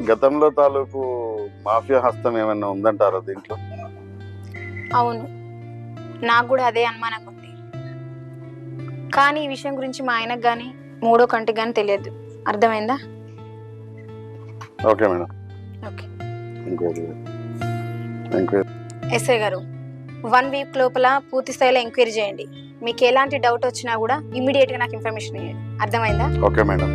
గతంలో తాలూకు మాఫియా హస్తం ఏమైనా ఉందంటారా దీంట్లో? అవును, నాకు కూడా అదే అనుమానంగా ఉంది. కానీ ఈ విషయం గురించి మా ఆయనకు కానీ మూడో కంటికి కానీ తెలియదు. అర్థమైందా? Okay madam. Okay. Enquiry SI గారు, 1 వీక్ లోపల పూర్తి స్థాయిలో ఎంక్వైరీ చేయండి. మీకు ఎలాంటి డౌట్ వచ్చినా కూడా ఇమ్మీడియట్గా నాకు ఇన్ఫర్మేషన్ ఇవ్వండి. అర్థమైందా? Okay madam.